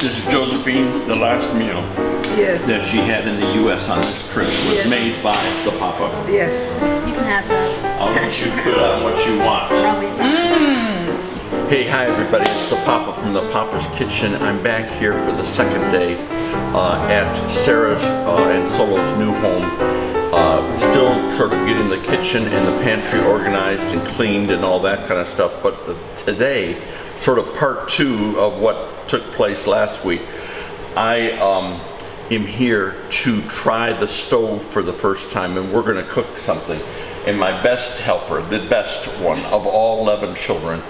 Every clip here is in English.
This is Josephine. The last meal that she had in the U.S. on this trip was made by the Papa. Yes. You can have that. I'll let you put on what you want. Hey, hi everybody. It's the Papa from the Papa's Kitchen. I'm back here for the second day at Sarah's and Solo's new home. Still sort of getting the kitchen and the pantry organized and cleaned and all that kind of stuff. But today, sort of part two of what took place last week, I am here to try the stove for the first time, and we're going to cook something. And my best helper, the best one of all 11 children,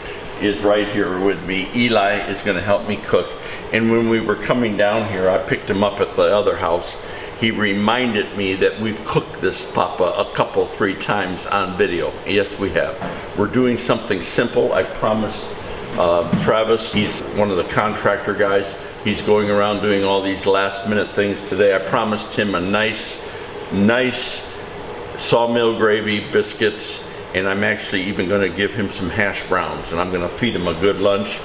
is right here with me. Eli is going to help me cook. And when we were coming down here, I picked him up at the other house. He reminded me that we've cooked this Papa three times on video. Yes, we have. We're doing something simple. I promised Travis, he's one of the contractor guys. He's going around doing all these last minute things today. I promised him a nice sawmill gravy, biscuits, and I'm actually even going to give him some hash browns, and I'm going to feed him a good lunch.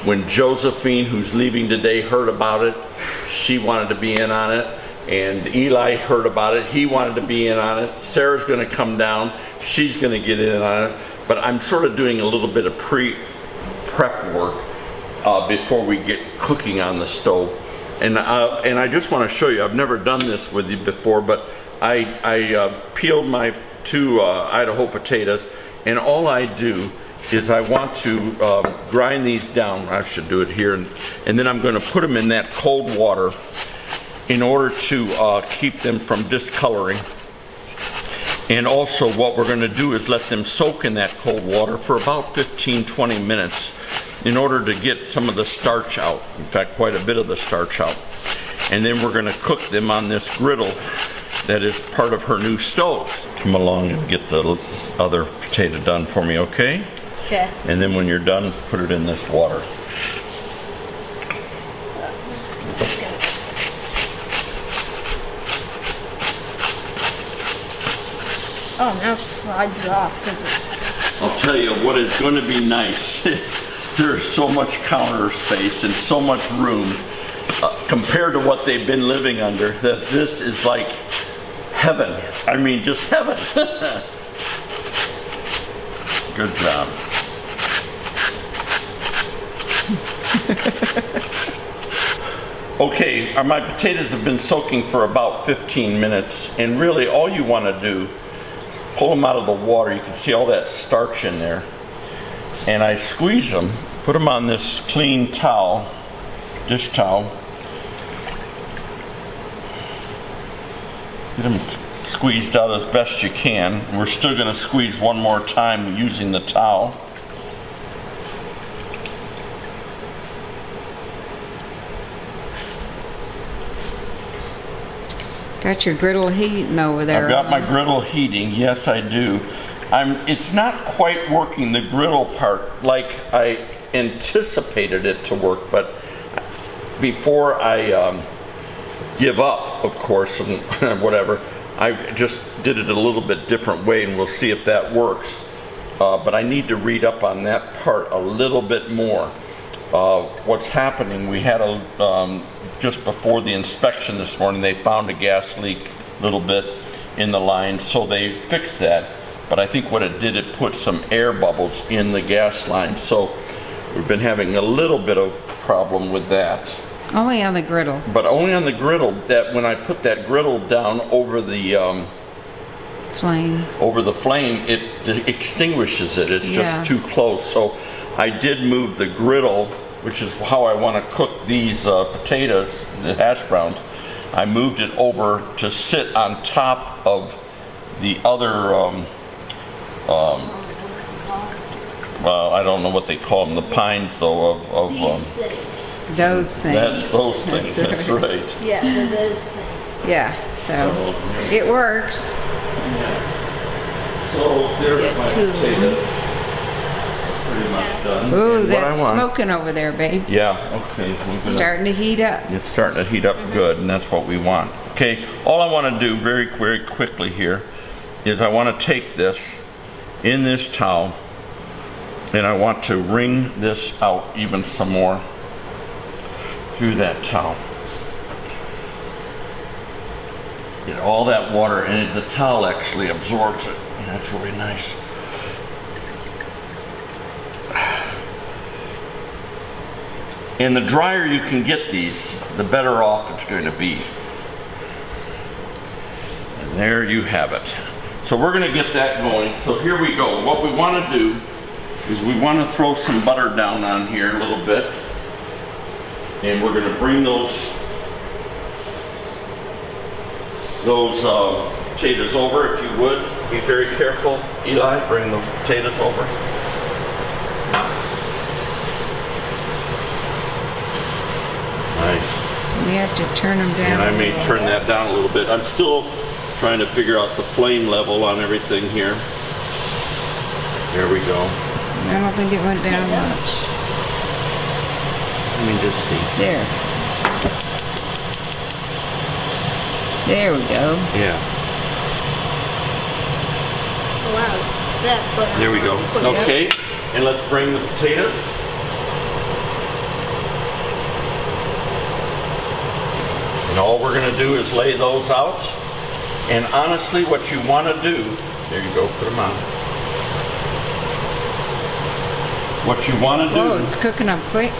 When Josephine, who's leaving today, heard about it, she wanted to be in on it, and Eli heard about it. He wanted to be in on it. Sarah's going to come down. She's going to get in on it, but I'm sort of doing a little bit of prep work before we get cooking on the stove. And I just want to show you, I've never done this with you before, but I peeled my two Idaho potatoes, and all I do is I want to grind these down. I should do it here, and then I'm going to put them in that cold water in order to keep them from discoloring. And also what we're going to do is let them soak in that cold water for about 15-20 minutes in order to get some of the starch out. In fact, quite a bit of the starch out. And then we're going to cook them on this griddle that is part of her new stove. Come along and get the other potato done for me, okay? Okay. And then when you're done, put it in this water. Oh, now it slides off because I'll tell you what is going to be nice. There's so much counter space and so much room compared to what they've been living under, that this is like heaven. I mean, just heaven. Good job. Okay, my potatoes have been soaking for about 15 minutes, and really all you want to do, pull them out of the water. You can see all that starch in there. And I squeeze them, put them on this clean towel, dish towel. Get them squeezed out as best you can. We're still going to squeeze one more time using the towel. Got your griddle heating over there. I've got my griddle heating. Yes, I do. It's not quite working the griddle part like I anticipated it to work, but before I give up, of course, and whatever, I just did it a little bit different way, and we'll see if that works. But I need to read up on that part a little bit more. What's happening, we had just before the inspection this morning, they found a gas leak a little bit in the line, so they fixed that. But I think what it did, it put some air bubbles in the gas line. So we've been having a little bit of problem with that. Only on the griddle. But only on the griddle. That when I put that griddle down over the flame, it extinguishes it. It's just too close. So I did move the griddle, which is how I want to cook these potatoes, the hash browns. I moved it over to sit on top of the other well, I don't know what they call them, the pines though of those things. That's those things. That's right. yeah, those things. Yeah, so it works. So there's my potatoes. Pretty much done. Ooh, that's smoking over there, babe. Yeah. Okay. So starting to heat up. It's starting to heat up good, and that's what we want. Okay. All I want to do very quickly here is I want to take this in this towel, and I want to wring this out even some more. through that towel. Get all that water, and the towel actually absorbs it. And that's really nice. And the drier you can get these, the better off it's going to be. And there you have it. So we're going to get that going. So here we go. What we want to do is we want to throw some butter down on here a little bit. And we're going to bring those potatoes over, if you would. Be very careful, Eli. Bring those potatoes over. Nice. We have to turn them down. And I may turn that down a little bit. I'm still trying to figure out the flame level on everything here. There we go. I don't think it went down much. Let me just see. There. There we go. Yeah. Wow. That butter. There we go. Okay. And let's bring the potatoes. And all we're going to do is lay those out. And honestly, what you want to do, there you go, put them on. What you want to do. Oh, it's cooking up quick.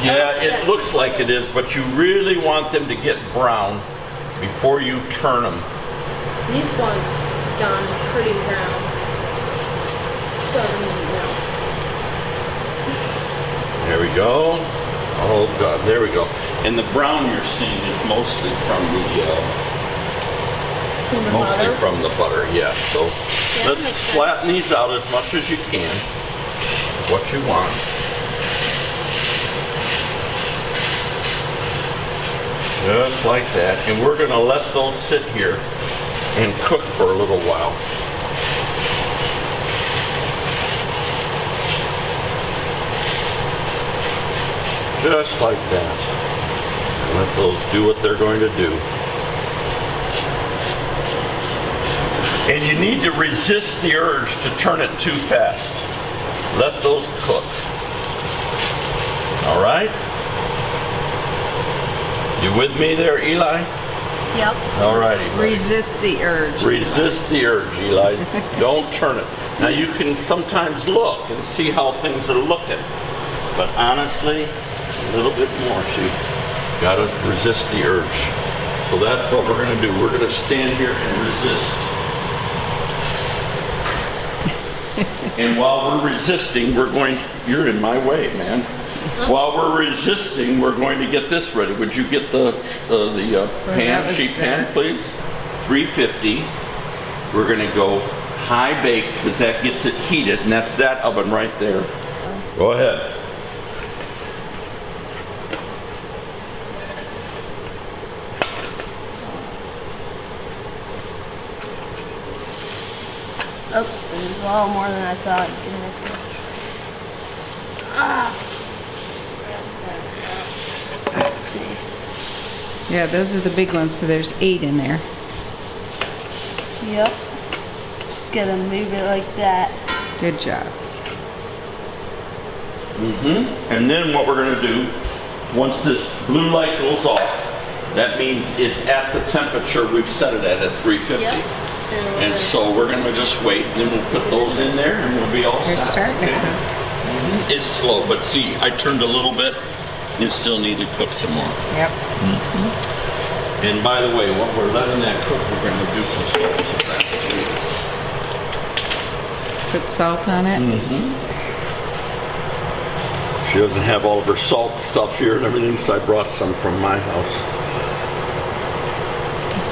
Yeah, it looks like it is, but you really want them to get brown before you turn them. These ones gone pretty brown. There we go. Oh God, there we go. And the brown you're seeing is mostly from the butter. Yeah. So let's flatten these out as much as you can. What you want. Just like that. And we're going to let those sit here and cook for a little while. Just like that. And let those do what they're going to do. And you need to resist the urge to turn it too fast. Let those cook. All right? You with me there, Eli? Yep. All righty. Resist the urge. Resist the urge, Eli. Don't turn it. Now you can sometimes look and see how things are looking. But honestly, a little bit more. See, gotta resist the urge. So that's what we're gonna do. We're gonna stand here and resist. And while we're resisting, you're in my way, man. While we're resisting, we're going to get this ready. Would you get the sheet pan, please? 350. We're going to go high bake because that gets it heated, and that's that oven right there. Go ahead. Oh, there's a lot more than I thought. Let's see. Yeah, those are the big ones, so there's 8 in there. Yep. Just gotta move it like that. Good job. And then what we're going to do, once this blue light goes off, that means it's at the temperature we've set it at 350. Yep. And so we're going to just wait, and then we'll put those in there, and we'll be all They're set. starting to cook. It's slow, but see, I turned a little bit. You still need to cook some more. Yep. And by the way, while we're letting that cook, we're going to do some salt to that too. Put salt on it. She doesn't have all of her salt stuff here and everything, so I brought some from my house.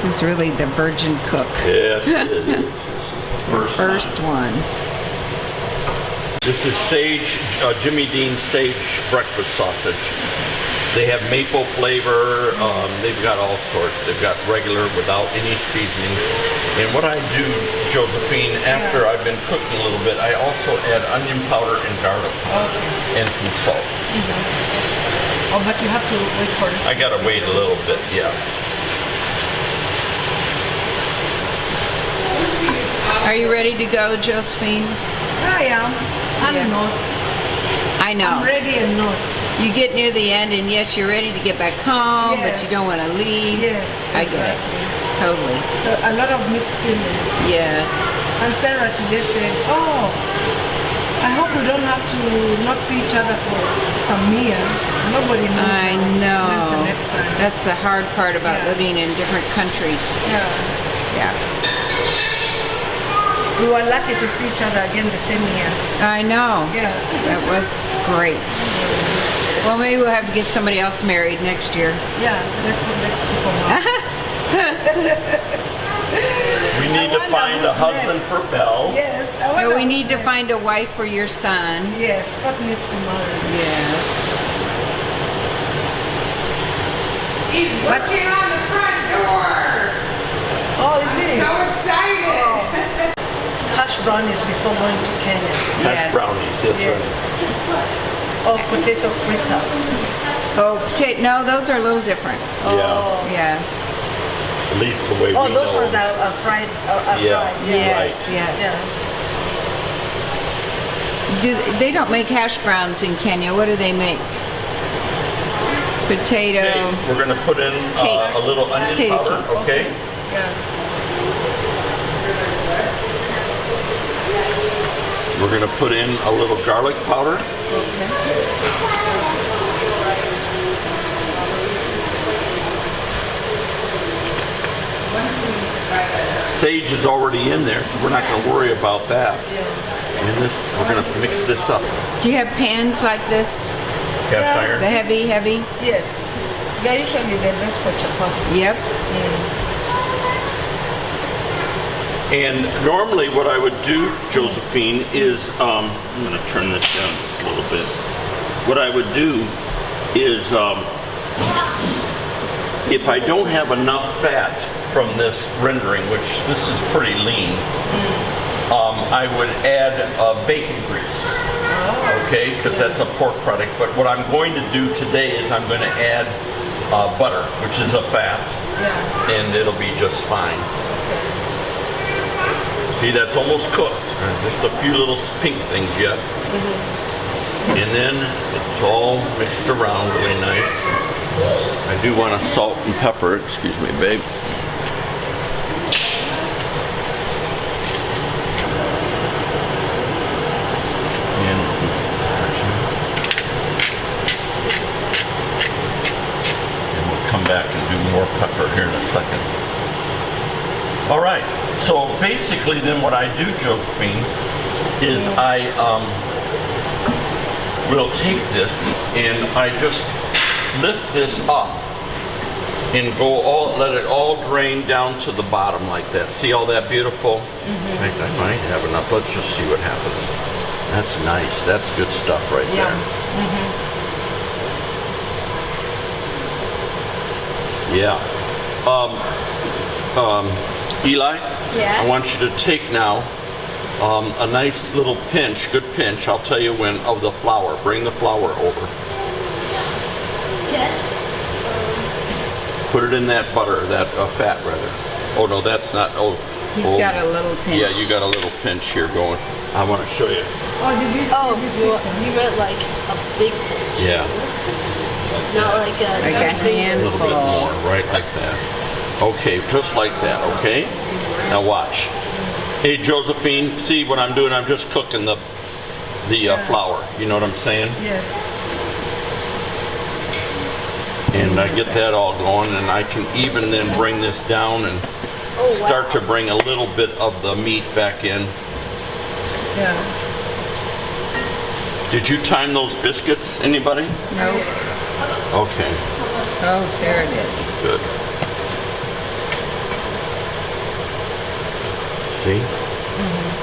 This is really the virgin cook. Yes, it is. First one. This is sage, Jimmy Dean's sage breakfast sausage. They have maple flavor. They've got all sorts. They've got regular without any seasoning. And what I do, Josephine, after I've been cooking a little bit, I also add onion powder and garlic powder and some salt. Oh, but you have to wait for it. I gotta wait a little bit, yeah. Are you ready to go, Josephine? I am. I Yeah. know. I I know. I'm ready and not. You get near the end, and yes, you're ready to get back home, but you Yes. don't want to leave. Yes, I get it. exactly. Totally. So a lot of mixed feelings. Yes. And Sarah today said, oh, I hope we don't have to not see each other for some years. Nobody knows. I now. When's the know. next time? That's the hard part about Yeah. living in different countries. Yeah. Yeah. We were lucky to see each other again the same year. I know. Yeah. That was great. Well, maybe we'll have to get somebody else married next year. Yeah, let's let people know. We need to wonder find a who's husband next. for Belle. Yes. I No, wonder we who's need to next. find a wife for your son. Yes, Scott needs to marry. Yes. He's working on the front door. Oh, is he? excited. Hash brownies before going to Kenya. Hash brownies, yes, Yes. Or potato fritters. Oh, no, those are a little different. Yeah, Yeah. at least the way Oh, we those know ones them. are fried. Are Yeah. fried. Yes, Right. yes. Yeah. They don't make hash browns in Kenya. What do they make? Potato. Okay, we're gonna put in a Cakes. little onion Potato powder, cake. okay? Yeah. We're gonna put in a little garlic powder. Sage is already in there, so we're not gonna worry about that. And this, we're gonna mix this up. Do you have pans like this? Cast Yeah. iron. The heavy? Yes. They're usually the best for chapati. Yep. And normally what I would do, Josephine, is, I'm going to turn this down just a little bit. What I would do is, if I don't have enough fat from this rendering, which this is pretty lean, I would add bacon grease. Okay, because that's a pork product. But what I'm going to do today is I'm going to add butter, which is a fat, Yeah. and it'll be just fine. See, that's almost cooked. Just a few little pink things yet. And then it's all mixed around really nice. I do want to salt and pepper it. Excuse me, babe. And we'll come back and do more pepper here in a second. All right. So basically then what I do, Josephine, is I will take this and I just lift this up and let it all drain down to the bottom like that. See all that beautiful? In fact, I might have enough. Let's just see what happens. That's nice. That's good stuff right there. Yeah. Eli? Yeah? I want you to take now a nice little pinch, good pinch, I'll tell you when, of the flour. Bring the flour over. Okay. Put it in that butter, that fat rather. Oh no, that's not, He's got a little pinch. Yeah, you got a little pinch here going. I want to show you. Oh, did you? Oh, you meant like a big pinch, Yeah, not like a Like a tiny big- a little bit handful. more, right like that. Okay, just like that, okay? Now watch. Hey Josephine, see what I'm doing? I'm just cooking the flour. You know what I'm saying? Yes. And I get that all going, and I can even then bring this down and Oh, start wow. to bring a little bit of the meat back in. Yeah. Did you time those biscuits, anybody? No. Okay, Oh, Sarah did. good. See?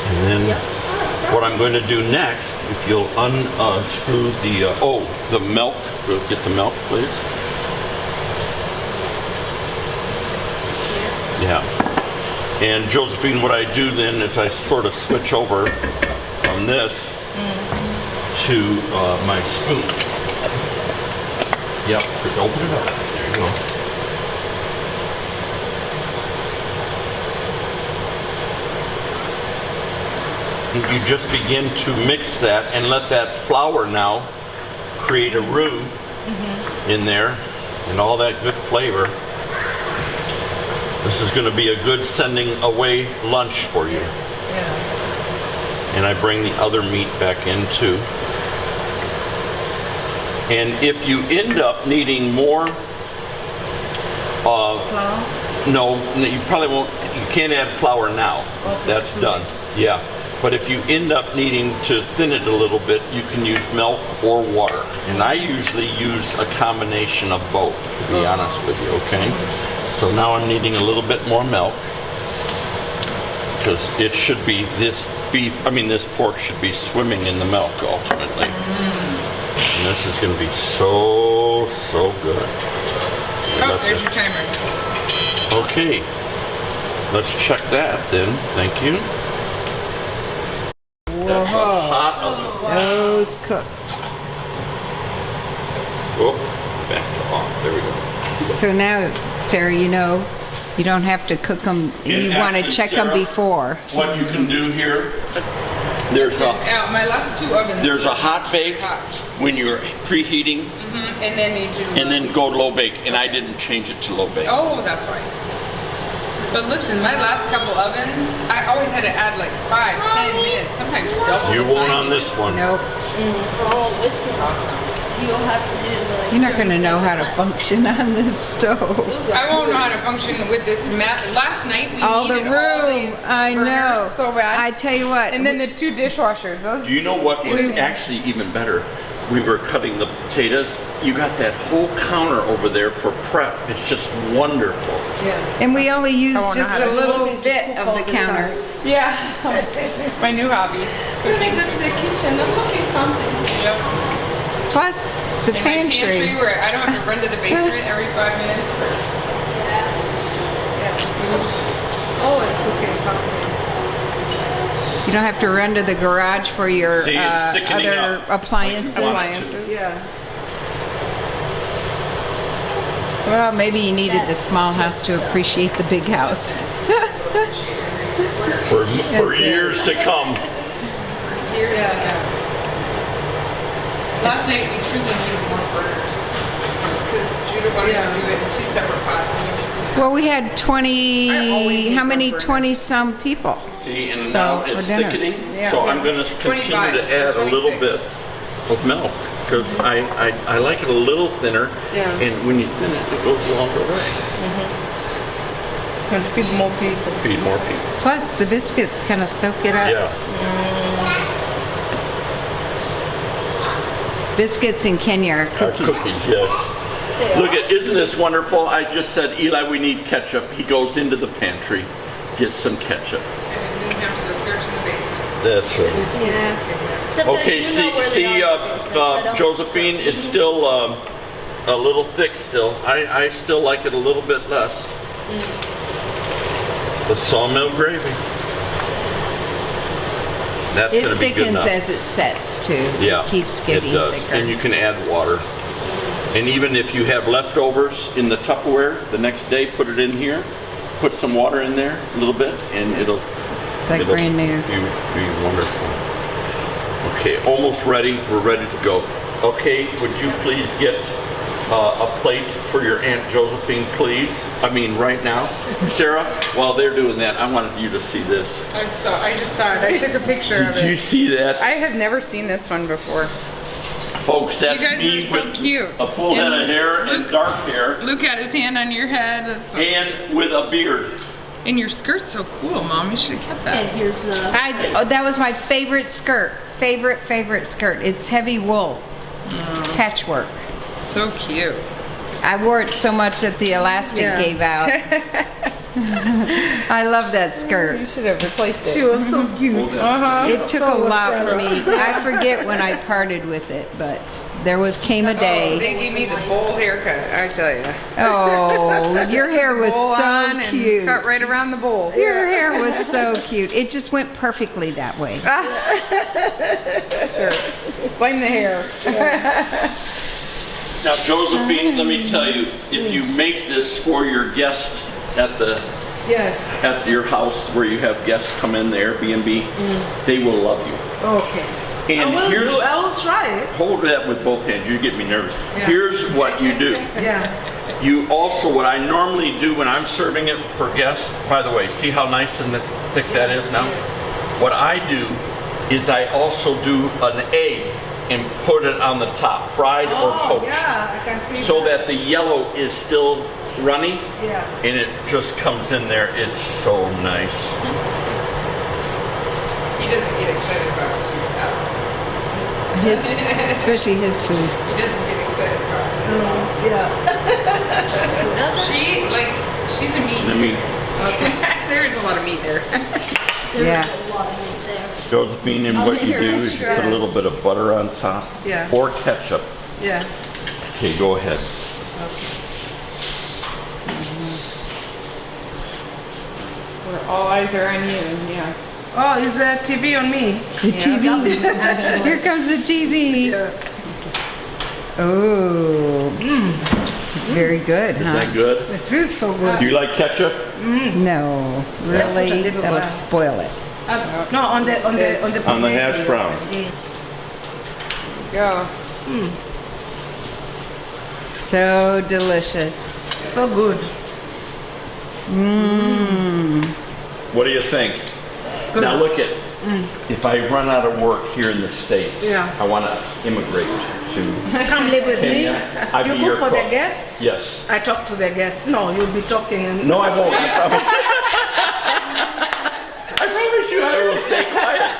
And then what I'm going to do next, if you'll unscrew the milk, get the milk, please. Yeah. And Josephine, what I do then is I sort of switch over from this to my spoon. Yep, just open it up. There you go. You just begin to mix that and let that flour now create a roux in there and all that good flavor. This is going to be a good sending away lunch for you. Yeah. And I bring the other meat back in too. And if you end up needing more Flour? no, you probably won't, you can't add flour now. Okay, That's too done. late. Yeah. But if you end up needing to thin it a little bit, you can use milk or water. And I usually use a combination of both, to be honest with you, okay? So now I'm needing a little bit more milk, because it should be, this pork should be swimming in the milk ultimately. And this is going to be so, so good. Oh, there's your timer. Okay, let's check that then. Thank you. That's a hot oven. Those cooked. Oh, back to off. There we go. So now, Sarah, you know, you don't have to cook them. You want to actually, check them Sarah, before. What you can do here, there's a My last 2 ovens. there's a hot bake Hot. when you're preheating, And then you do. and then go low bake. And I didn't change it to low bake. Oh, that's right. But listen, my last couple ovens, I always had to add like 5, 10 minutes, sometimes double. You the won't time. on this one. Nope. Oh, this one's. You'll have to do like. You're not going to know how to function on this stove. I won't know how to function with this mat. Last night we All the needed all room. these I know. burners so bad. I tell you what. and then the 2 dishwashers. Those. Do you know what was Two. actually even better? We were cutting the potatoes. You got that whole counter over there for prep. It's just wonderful. Yeah. and we only used won't know just how a to do little it. bit of the counter. Yeah. My new hobby. Let me go to the kitchen. I'm cooking something. Yep. Plus the In my pantry pantry. where I don't have to run to the basement every 5 minutes. Yeah. Always cooking something. You don't have to run to the garage for your See, it's thickening other up appliances. like you want it to. Yeah. Well, maybe you needed the small house to appreciate the big house. For That's it. years to come. Years ago. Last night we truly needed more burners because Judah wanted to do it in 2 separate pots, and we just needed. Well, we had I always 20, need how many, more 20-some people. See, and So, now for it's dinner. thickening, Yeah. so I'm going to continue 25, to add a little 26. bit of milk, because I like it a little thinner, Yeah. and when you thin it, it goes a longer way. Can feed more people. Feed more people. Plus, the biscuits kind of soak it up. Yeah. Biscuits in Kenya are Our cookies. cookies, yes. Look at, isn't this wonderful? I just said, Eli, we need ketchup. He goes into the pantry, gets some ketchup. And then you have to go search in the basement. That's right. Yeah. Except I Okay, do know where they are in the basement, so I don't Josephine, it's still a little thick still. I still like it a little bit less. It's the sawmill gravy. That's going It to be good thickens enough. as it sets too. Yeah, It keeps getting it does. thicker. And you can add water. And even if you have leftovers in the Tupperware, the next day put it in here, put some water in there, a little bit, and It's like it'll brand new. be wonderful. Okay, almost ready. We're ready to go. Okay, would you please get a plate for your Aunt Josephine, please? I mean, right now. Sarah, while they're doing that, I wanted you to see this. I just saw it. I took a picture of Did you it. see that? I have never seen this one before. Folks, that's You guys me are so with cute. a full head of And hair and look- dark hair Luke had his hand on your head. That's so, and with a beard. and your skirt's so cool, Mom. You should have kept Okay, that. here's the. That was my favorite skirt. Favorite skirt. It's heavy wool. Patchwork. So cute. I wore it so much that the elastic Yeah. gave out. I love that You skirt. should have replaced She it. was so cute. It took a So was lot Sarah. for me. I forget when I parted with it, but came a Oh, day. they gave me the bowl haircut, I tell you. Oh, your hair was Bowl so on and cute. cut right around the bowl. Your hair was so cute. It just went perfectly that way. Blame the hair. Now, Josephine, let me tell you, if you make this for your guest at Yes. your house where you have guests come in, the Airbnb, they will love you. Okay. And here's, I will try it. hold that with both hands, you get me nervous. Here's what you do. Yeah. You also, what I normally do when I'm serving it for guests, by the way, see how nice and thick that is now? Yes. What I do is I also do an egg and put it on the top, fried or poached. Yeah, I can see So that the yellow is still runny Yeah. and it just comes in there. It's so nice. He doesn't get excited about food. Especially his food. He doesn't get excited about food. Yeah. She's a meat. I mean, There is a lot of meat there. Yeah. Josephine, and I'll what take you your do is you extra. put a little bit of butter on top. Yeah. Or ketchup. Yeah. Okay, go ahead. Where all eyes are on you, yeah. Oh, is the TV on me? The TV. Here comes the TV. Yeah. Oh. It's very good, Is huh? that good? It is so good. Do you like ketchup? No, Let's put a really, little that'll more. spoil it. No, on the potatoes. On the hash brown. Go. So delicious. So good. What do you think? Good. Now look at, if I run out of work here in the States, Yeah. I want to immigrate to Come live with me. Kenya. I'd You be your cook for the cook. guests? Yes. I talk to the guests. No, you'll be talking. And No, I won't. I promise. I promise you I will stay quiet.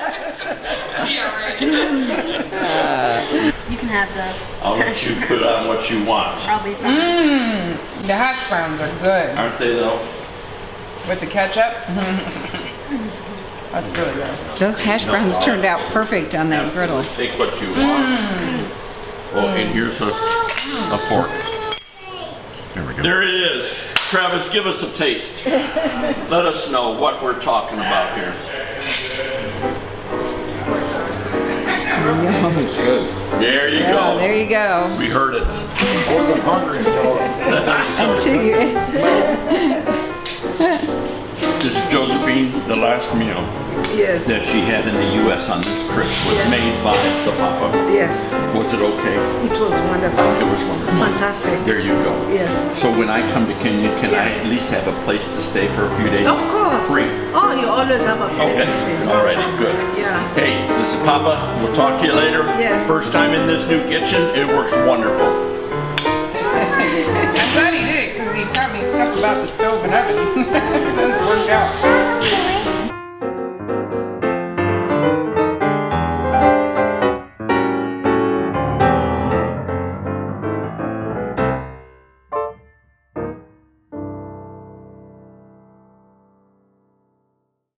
Yeah, right. You can have the. I'll let you put on what you want. Probably fine. The hash browns are good. Aren't they though? With the ketchup? That's really good. Those hash browns turned out perfect on that griddle. Absolutely. Take what you want. Oh, and here's a fork. There we go. There it is. Travis, give us a taste. Let us know what we're talking about here. It's good. There you Oh, go. there you go. We heard it. I wasn't hungry until Until you- This is Josephine. The last meal yes. that she had in the U.S. on this trip was made by the Papa. Yes. Was it okay? It was wonderful. It was wonderful. Fantastic. There you go. Yes. So when I come to Kenya, can I at least have a place to stay for a few days? Of course. Free. Oh, you always have a place Okay. to stay. Alrighty, good. Yeah. Hey, this is Papa. We'll talk to you later. Yes. First time in this new kitchen. It works wonderful. I'm glad he did it because he taught me stuff about the stove and oven.